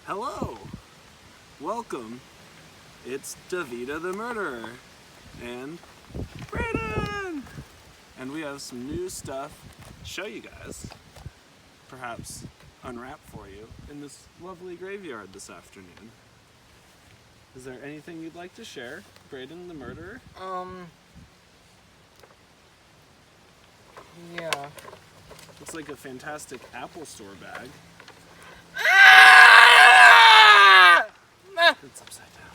Hello! Welcome! It's Davida the Murderer and Brayden! And we have some new stuff to show you guys, perhaps unwrap for you, in this lovely graveyard this afternoon. Is there anything you'd like to share, Brayden the Murderer? Yeah. Looks like a fantastic Apple Store bag. It's upside down.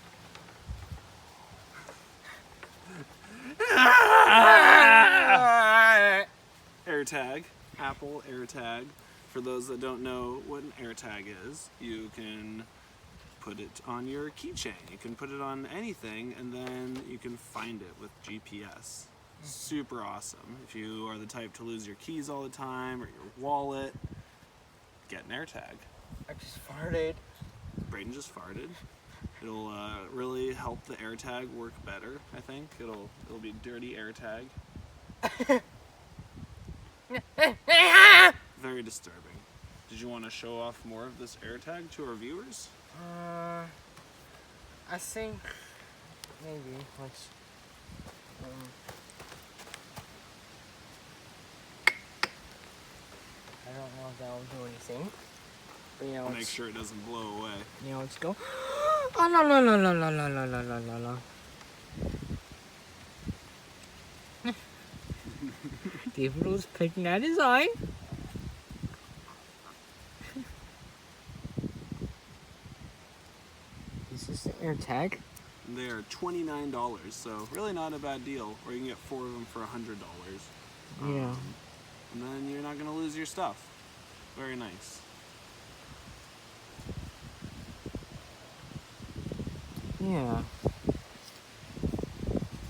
AirTag, Apple AirTag. For those that don't know what an AirTag is, you can put it on your keychain. You can put it on anything, and then you can find it with GPS. Super awesome. If you are the type to lose your keys all the time or your wallet, get an AirTag. I just farted. Brayden just farted. It'll really help the AirTag work better, I think. It'll be dirty AirTag. Very disturbing. Did you want to show off more of this AirTag to our viewers? I think maybe let's I don't know if that will do anything. But you know, Make sure it doesn't blow away. You know, let's go. Oh no no no no no no no no no no no. David was picking at his eye. This is the AirTag. And they are $29, so really not a bad deal. Or you can get 4 of them for $100. Yeah. And then you're not going to lose your stuff. Very nice. Yeah.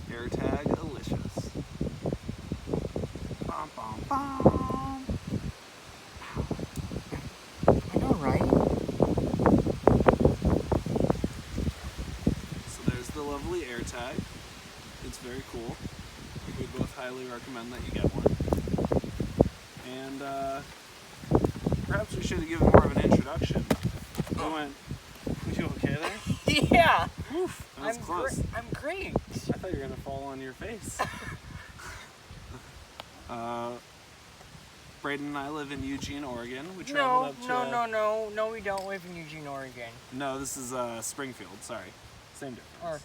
AirTag delicious. Bom, bom, bom. I know, right? So there's the lovely AirTag. It's very cool. We both highly recommend that you get one. And perhaps we should have given more of an introduction. We went, were you okay there? Yeah. Oof, that was close. I'm great. I thought you were going to fall on your face. Brayden and I live in Eugene, Oregon. We traveled up to... No, we don't live in Eugene, Oregon. No, this is Springfield, sorry. Same difference. Or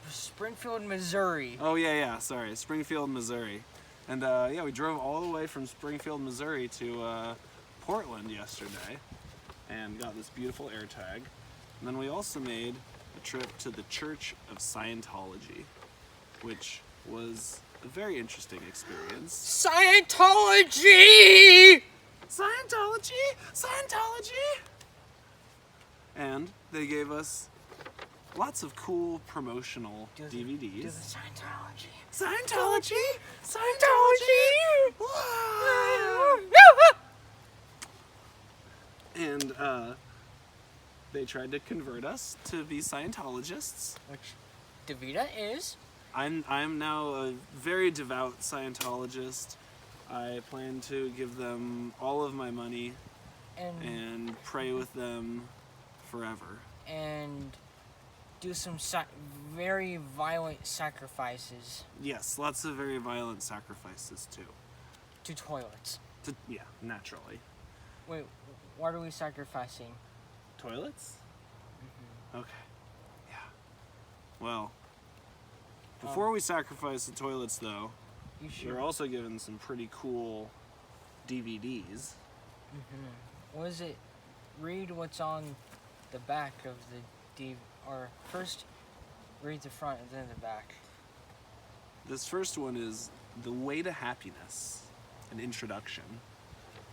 Springfield, Missouri. Oh, yeah, sorry. Springfield, Missouri. And yeah, we drove all the way from Springfield, Missouri to Portland yesterday and got this beautiful AirTag. And then we also made a trip to the Church of Scientology, which was a very interesting experience. Scientology! Scientology! And they gave us lots of cool promotional DVDs. Do the Scientology. Scientology! And they tried to convert us to be Scientologists. Which Davida is. I'm now a very devout Scientologist. I plan to give them all of my money and pray with them forever. And do some very violent sacrifices. Yes, lots of very violent sacrifices too. To toilets. Yeah, naturally. Wait, what are we sacrificing? Toilets? Mm-hmm. Okay. Yeah. Well, before we sacrifice the toilets, though, we're also given some pretty cool DVDs. What is it? Read what's on the back of the DVD. Or first, read the front and then the back. This first one is The Way to Happiness, an introduction.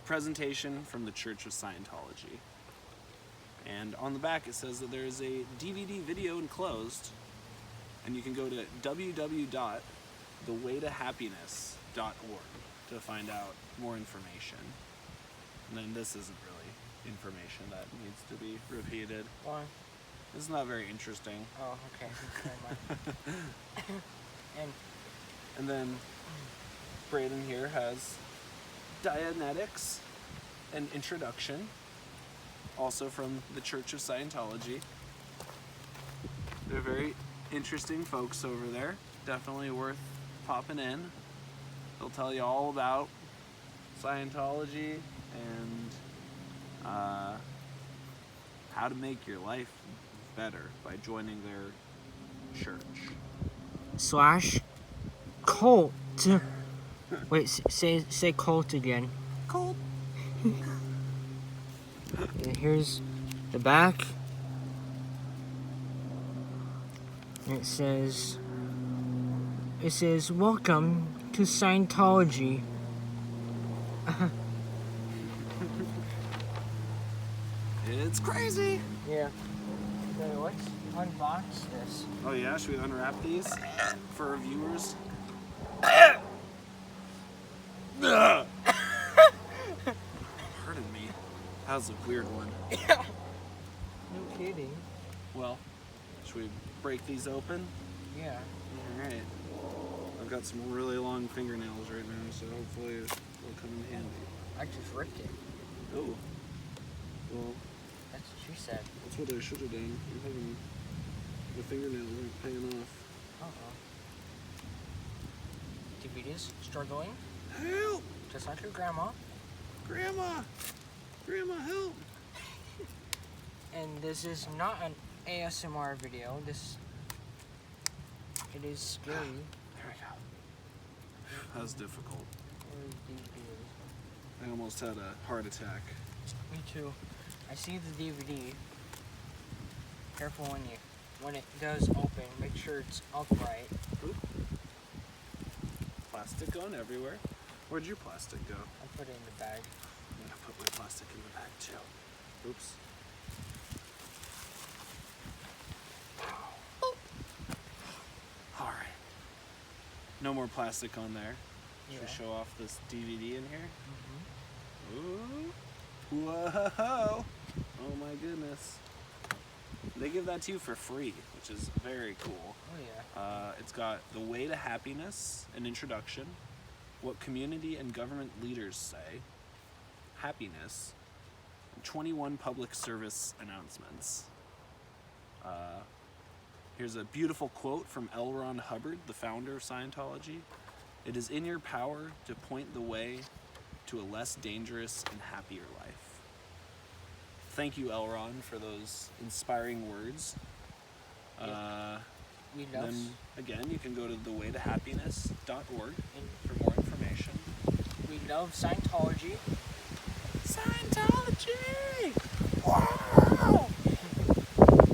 Presentation from the Church of Scientology. And on the back it says that there is a DVD video enclosed, and you can go to www.thewaytohappiness.org to find out more information. And then this isn't really information that needs to be repeated. Why? It's not very interesting. Oh, okay. Never mind. And then Brayden here has Dianetics, an introduction. also from the Church of Scientology. They're very interesting folks over there. Definitely worth popping in. They'll tell you all about Scientology and how to make your life better by joining their church. / cult. Wait, say cult again. Cult. And here's the back. It says, welcome to Scientology. It's crazy. Yeah. So let's unbox this. Oh yeah, should we unwrap these for our viewers? Hurting me. That was a weird one. No kidding. Well, should we break these open? Yeah. Alright. I've got some really long fingernails right now, so hopefully it'll come in handy. I just ripped it. Oh. Well, That's what she said. that's what I should have done. I'm having the fingernails aren't paying off. Uh-oh. DVD's struggling, Help! just like your grandma. Grandma! Grandma, help! And this is not an ASMR video. It is scary. There we go. That was difficult. Where is DVD? I almost had a heart attack. Me too. I see the DVD. Careful when it does open. Make sure it's upright. Oop. Plastic going everywhere. Where'd your plastic go? I put it in the bag. I'm gonna put my plastic in the bag too. Oops. Alright. No more plastic on there. Should we Yeah. show off this DVD in here? Mm-hmm. Ooh. Whoa! Oh my goodness. They give that to you for free, which is very cool. Oh yeah. It's got The Way to Happiness, an introduction, what community and government leaders say, happiness, and 21 public service announcements. Here's a beautiful quote from L. Ron Hubbard, the founder of Scientology. "It is in your power to point the way to a less dangerous and happier life." Thank you, L. Ron, for those inspiring words. We love Then again, you can go to thewaytohappiness.org for more information. we love Scientology. Scientology! Wow!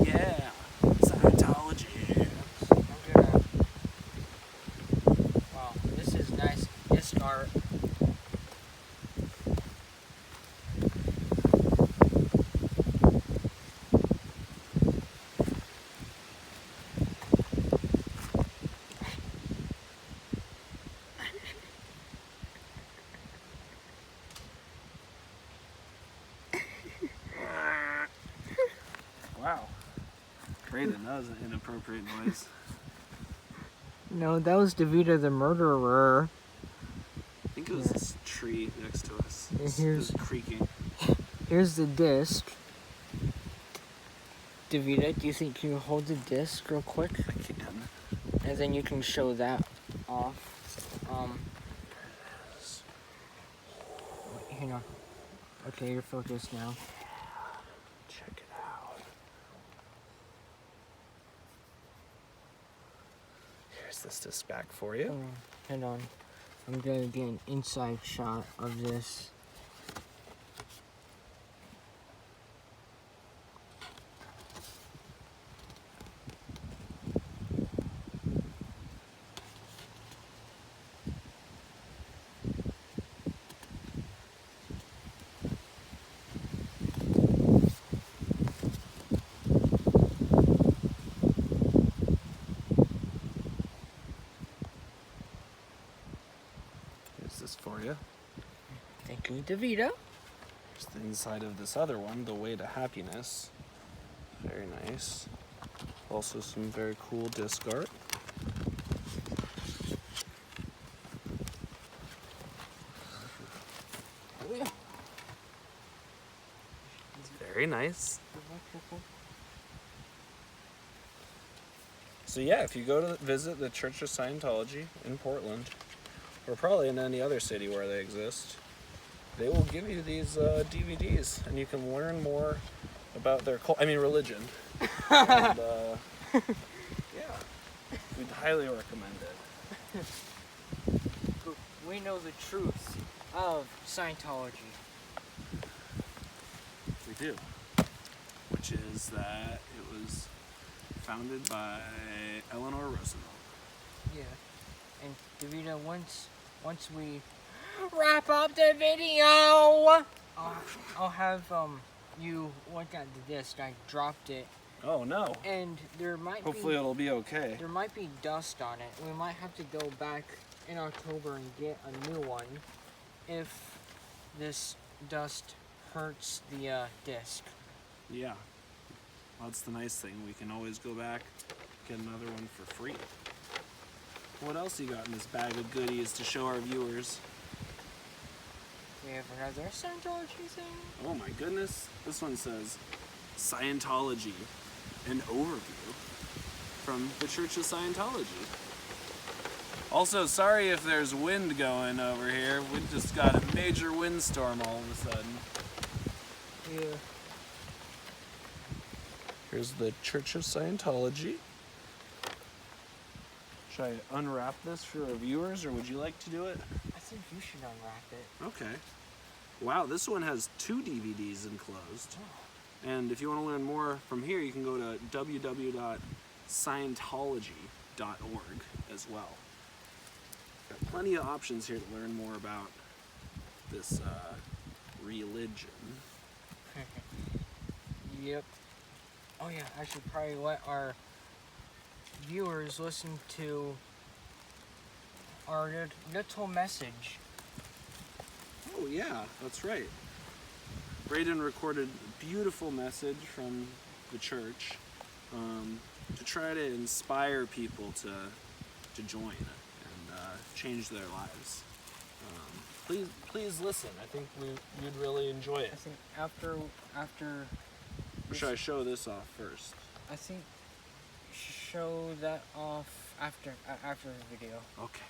Yeah, Scientology. I'm gonna. Wow, this is nice disc art. Wow. Brayden, that was an inappropriate noise. No, that was DeVita the murderer. I think it was this tree next to us. And It here's- was creaking. Here's the disc. DeVita, do you think you can hold the disc real quick? I can. And then you can show that off. Wait, hang on. Okay, you're focused now. Check it out. Here's this disc back for you. Oh, hang on. I'm gonna get an inside shot of this. Here's this for you. Thank you, DeVita. Here's the inside of this other one, The Way to Happiness. Very nice. Also some very cool disc art. It's very Very nice. So yeah, if you go to visit the Church of Scientology in Portland, or probably in any other city where they exist, they will give you these DVDs, and you can learn more about their religion. And, yeah, we'd highly recommend it. We know the truth of Scientology. We do. Which is that it was founded by Eleanor Roosevelt. Yeah. And Davida, once we wrap up the video, I'll have you look at the disc. I dropped it. Oh no. And there might Hopefully it'll be okay. There might be dust on it. We might have to go back in October and get a new one if this dust hurts the disc. Yeah. Well, that's the nice thing. We can always go back, get another one for free. What else you got in this bag of goodies to show our viewers? We have another Scientology thing. Oh my goodness. This one says Scientology, an overview from the Church of Scientology. Also, sorry if there's wind going over here. We just got a major windstorm all of a sudden. Yeah. Here's the Church of Scientology. Should I unwrap this for our viewers, or would you like to do it? I think you should unwrap it. Okay. Wow, this one has 2 DVDs enclosed. Oh. And if you want to learn more from here, you can go to www.scientology.org as well. Got plenty of options here to learn more about this religion. Yep. Oh yeah, I should probably let our viewers listen to our little message. Oh yeah, that's right. Braden recorded a beautiful message from the church to try to inspire people to join and change their lives. Please listen. I think you'd really enjoy it. I think after. Or should I show this off first? I think show that off after the video. Okay.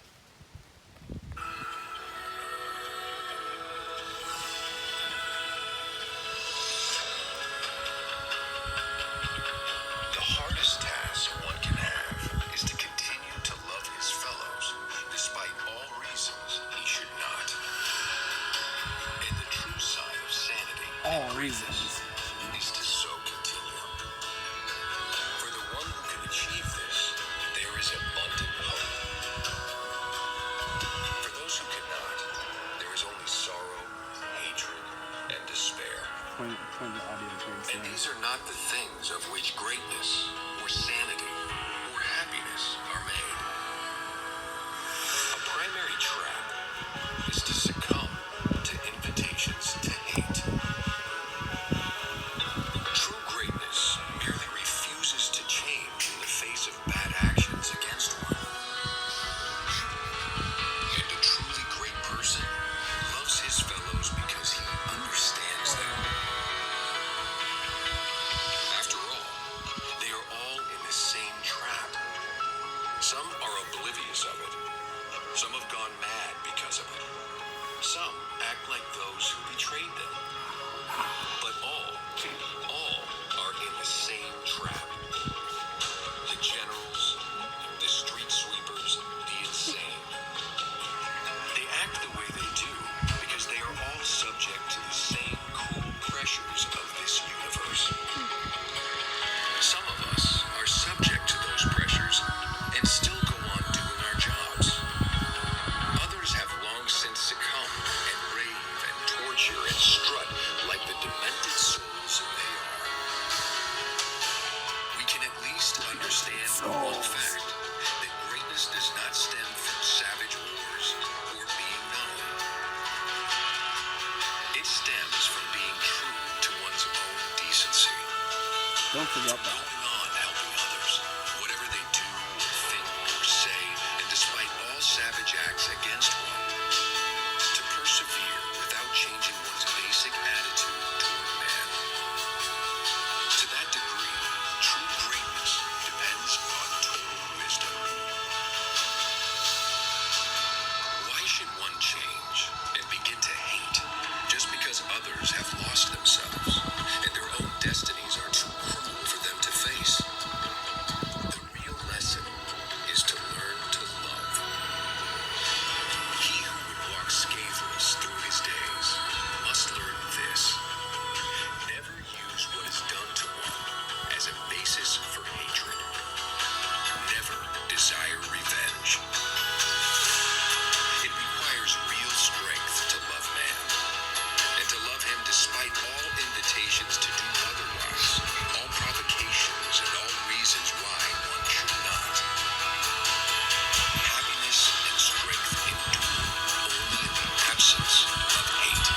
The hardest task one can have is to continue to love his fellows despite all reasons he should not. And the true sign of sanity All reasons. is to so continue. For the one who can achieve this, there is abundant hope. For those who cannot, there is only sorrow, hatred, and despair. Point the audio towards And there. these are not the things of which greatness, or sanity, or happiness are made. A primary trap is to succumb to invitations to hate. True greatness merely refuses to change in the face of bad actions against one. And a truly great person loves his fellows because he understands them. After all, they are all in the same trap. Some are oblivious of it. Some have gone mad because of it. Some act like those who betrayed them. But all are in the same trap. The generals, the street sweepers, the insane. They act the way they do because they are all subject to the same cruel pressures of this universe. Some of us are subject to those pressures and still go on doing our jobs. Others have long since succumbed and rave and torture and strut like the demented souls they are. We can at least understand one fact, that greatness does not stem from savage wars or being known. It stems from being true to one's own decency. Don't forget that. Going on helping others, whatever they do or think or say, and despite all savage acts against one, to persevere without changing one's basic attitude toward man. members have lost themselves, and their own destinies are too cruel for them to face. The real lesson is to learn to love. He who would walk scatheless through his days must learn this. Never use what is done to one as a basis for hatred. Never desire revenge. It requires real strength to love man, and to love him despite all invitations to do otherwise, all provocations and all reasons why one should not. Happiness and strength endure only in the absence of hate.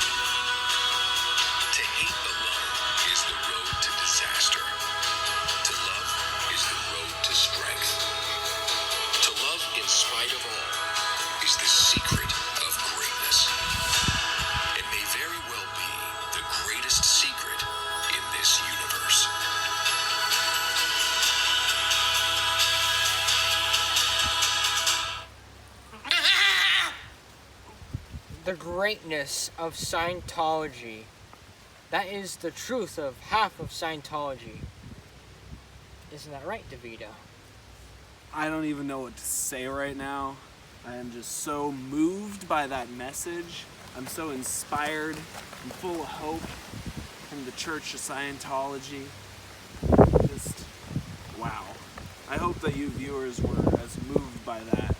To hate alone is the road to disaster. To love is the road to strength. To love in spite of all is the secret of greatness, and may very well be the greatest secret in this universe. The greatness of Scientology. That is the truth of half of Scientology. Isn't that right, DeVito? I don't even know what to say right now. I am just so moved by that message. I'm so inspired and full of hope from the Church of Scientology. Just, wow. I hope that you viewers were as moved by that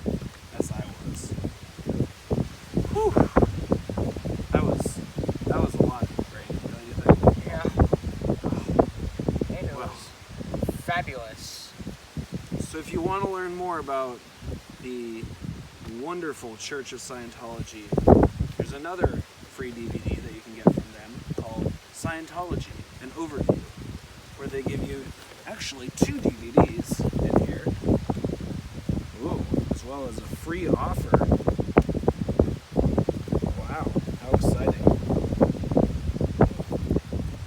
as I was. Whew. That was a lot, right? Don't you think? Yeah. And it Wow. was fabulous. So if you want to learn more about the wonderful Church of Scientology, there's another free DVD that you can get from them called Scientology, an overview, where they give you actually 2 DVDs in here. Ooh, as well as a free offer. Wow, how exciting.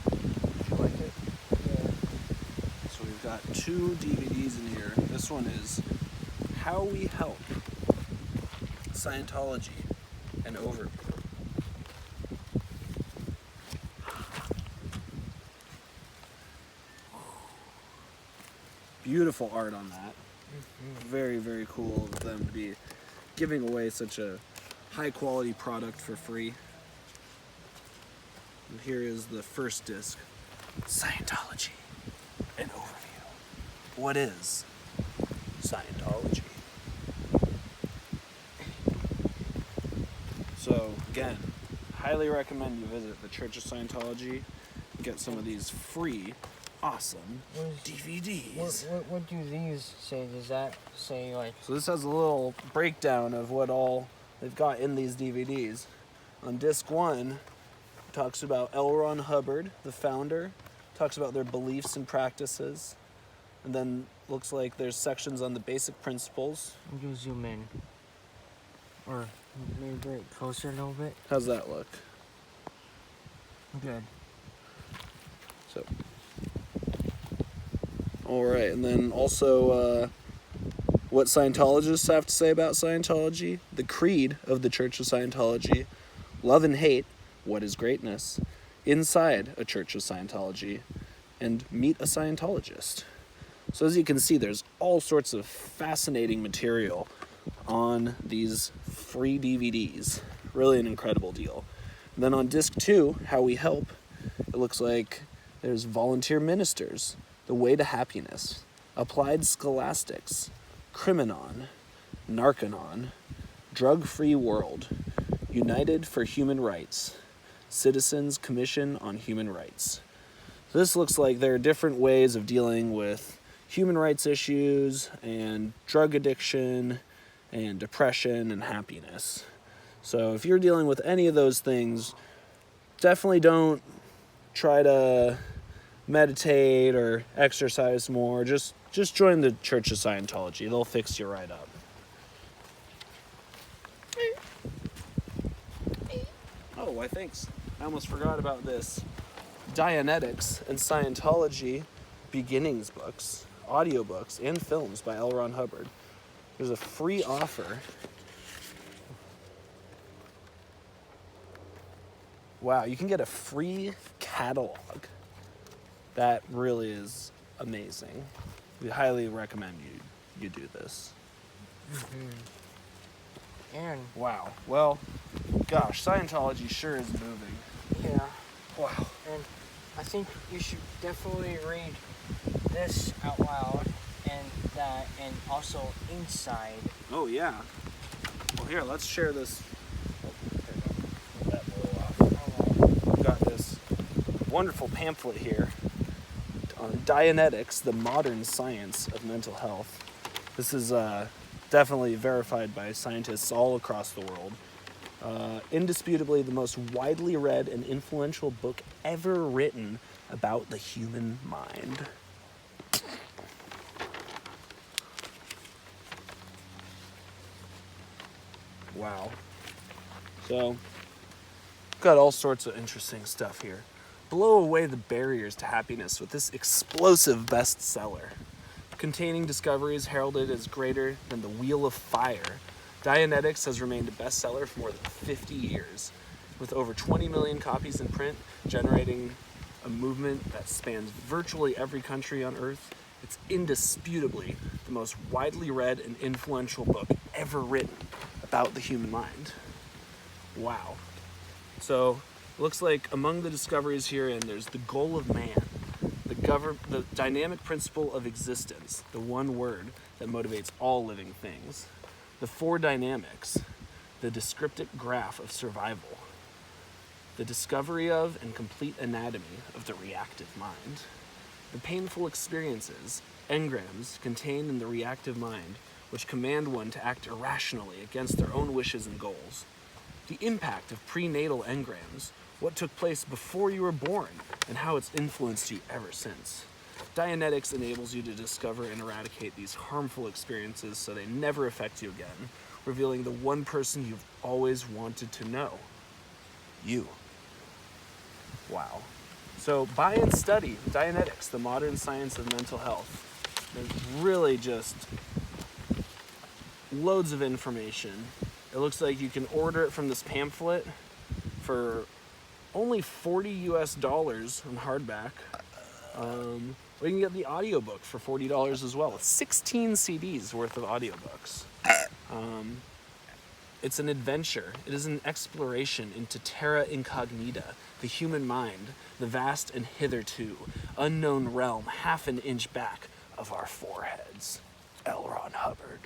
Did you like it? Yeah. So we've got 2 DVDs in here. This one is How We Help Scientology, an overview. Beautiful art on that. Very, very cool of them to be giving away such a high quality product for free. And here is the first disc, Scientology, an overview. What is Scientology? So again, highly recommend you visit the Church of Scientology, get some of these free, awesome DVDs. What do these say? Does that say like... So this has a little breakdown of what all they've got in these DVDs. On disc 1, it talks about L. Ron Hubbard, the founder, talks about their beliefs and practices, and then looks like there's sections on the basic principles. You zoom in. Or maybe bring it closer a little bit. How's that look? Good. So, all right, and then also what Scientologists have to say about Scientology, the creed of the Church of Scientology, love and hate, what is greatness, inside a Church of Scientology, and meet a Scientologist. So as you can see, there's all sorts of fascinating material on these free DVDs. Really an incredible deal. And then on disc 2, How We Help, it looks like there's volunteer ministers, The Way to Happiness, Applied Scholastics, Criminon, Narconon, Drug-Free World, United for Human Rights, Citizens Commission on Human Rights. So this looks like there are different ways of dealing with human rights issues and drug addiction and depression and happiness. So if you're dealing with any of those things, definitely don't try to meditate or exercise more. Just join the Church of Scientology. They'll fix you right up. Oh, why thanks. I almost forgot about this. Dianetics and Scientology beginnings books, audiobooks, and films by L. Ron Hubbard. There's a free offer. Wow, you can get a free catalog. That really is amazing. We highly recommend you do this. And Wow. Well, gosh, Scientology sure is moving. yeah, Wow. and I think you should definitely read this out loud and that, and also inside. Oh yeah. Well, here, let's share this. Oh, let that blow off. We've got this wonderful pamphlet here on Dianetics, the modern science of mental health. This is definitely verified by scientists all across the world. Indisputably the most widely read and influential book ever written about the human mind. Wow. So, got all sorts of interesting stuff here. Blow away the barriers to happiness with this explosive bestseller. Containing discoveries heralded as greater than the Wheel of Fire, Dianetics has remained a bestseller for more than 50 years, with over 20 million copies in print, generating a movement that spans virtually every country on Earth. It's indisputably the most widely read and influential book ever written about the human mind. Wow. So, looks like among the discoveries herein, there's the goal of man, the dynamic principle of existence, the one word that motivates all living things, the four dynamics, the descriptic graph of survival, the discovery of and complete anatomy of the reactive mind, the painful experiences, engrams, contained in the reactive mind, which command one to act irrationally against their own wishes and goals, the impact of prenatal engrams, what took place before you were born, and how it's influenced you ever since. Dianetics enables you to discover and eradicate these harmful experiences so they never affect you again, revealing the one person you've always wanted to know. You. Wow. So buy and study Dianetics, the modern science of mental health. There's really just loads of information. It looks like you can order it from this pamphlet for only $40 US on hardback. Or you can get the audiobook for $40 as well. It's 16 CDs worth of audiobooks. It's an adventure. It is an exploration into terra incognita, the human mind, the vast and hitherto unknown realm half an inch back of our foreheads. L. Ron Hubbard.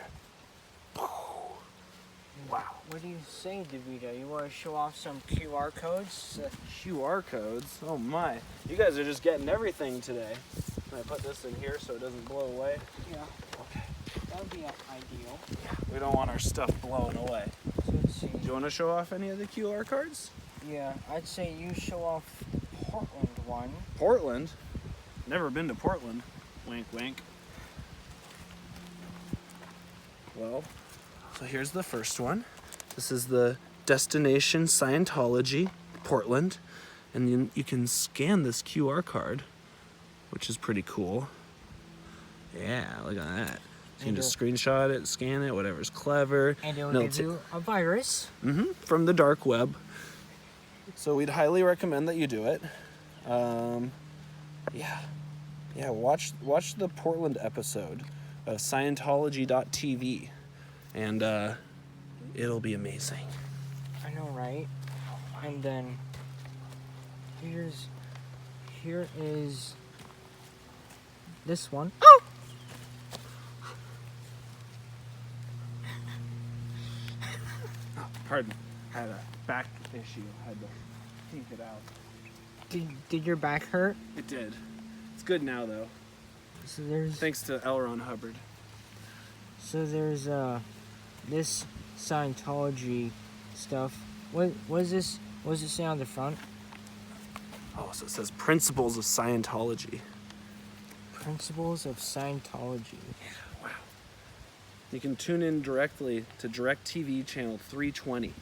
Wow. What do you say, DeVito? You want to show off some QR codes? QR codes? Oh my. You guys are just getting everything today. Can I put this in here so it doesn't blow away? Yeah, Okay. that would be ideal. We don't want our stuff blowing away. So let's see. Do you want to show off any of the QR cards? Yeah, I'd say you show off Portland one. Portland? Never been to Portland. Wink, wink. Well, so here's the first one. This is the Destination Scientology, Portland. And then you can scan this QR card, which is pretty cool. Yeah, look at that. So you can just screenshot it, scan it, whatever's clever. And it'll give you a virus. From the Darkweb. So we'd highly recommend that you do it. Yeah, watch the Portland episode of Scientology.tv, and it'll be amazing. I know, right? And then here is this one. Oh! Pardon, I had a back issue. I had to take it out. Did your back hurt? It did. It's good now, though. So there's Thanks to L. Ron Hubbard. this Scientology stuff. What is this? What does it say on the front? Oh, so it says Principles of Scientology. Principles of Scientology. Wow. You can tune in directly to DirecTV channel 320.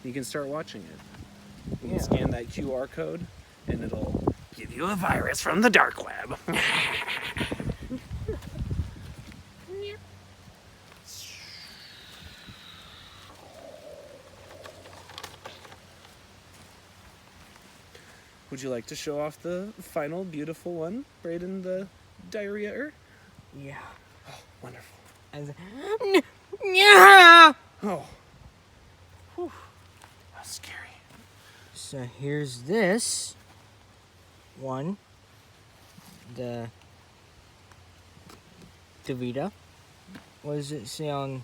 You can start watching it. You can scan that QR code, and it'll give you a virus from the dark web. Would you like to show off the final beautiful one, Brayden, the diarrhea-er? Yeah. Oh, wonderful. And yeah. Oh. Whew. That's scary. So here's this one. The DeVita. What does it say on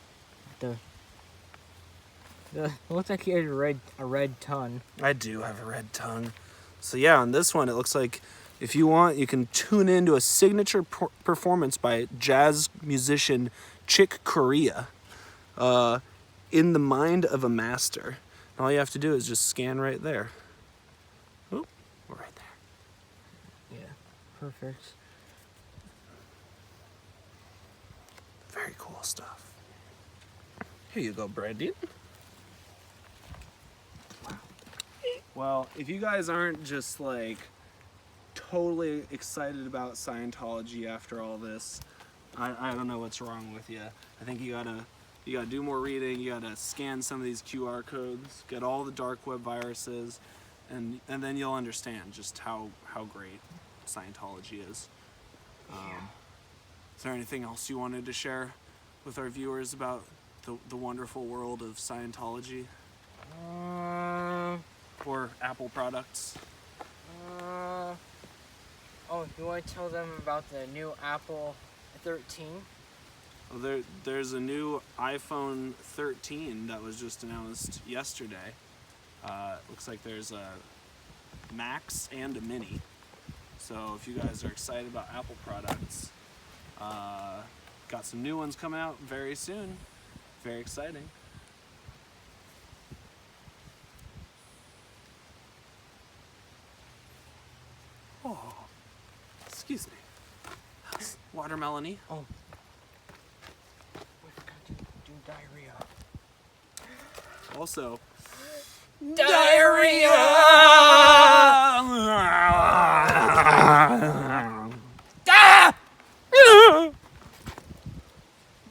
the it looks like he had a red tongue. I do have a red tongue. So yeah, on this one, it looks like if you want, you can tune into a signature performance by jazz musician Chick Corea, In the Mind of a Master. And all you have to do is just scan right there. Oh, we're right there. Yeah, perfect. Very cool stuff. Here you go, Brandon. Well, if you guys aren't just like totally excited about Scientology after all this, I don't know what's wrong with you. I think you gotta do more reading. You gotta scan some of these QR codes, get all the dark web viruses, and then you'll understand just how great Scientology is. Is there anything else you wanted to share with our viewers about the wonderful world of Scientology or Apple products? Oh, you want to tell them about the new Apple 13? Well, there's a new iPhone 13 that was just announced yesterday. Looks like there's a Max and a Mini. So if you guys are excited about Apple products, got some new ones coming out very soon. Very exciting. Oh, excuse me. That's watermelon-y. Oh. We forgot to do diarrhea. Also,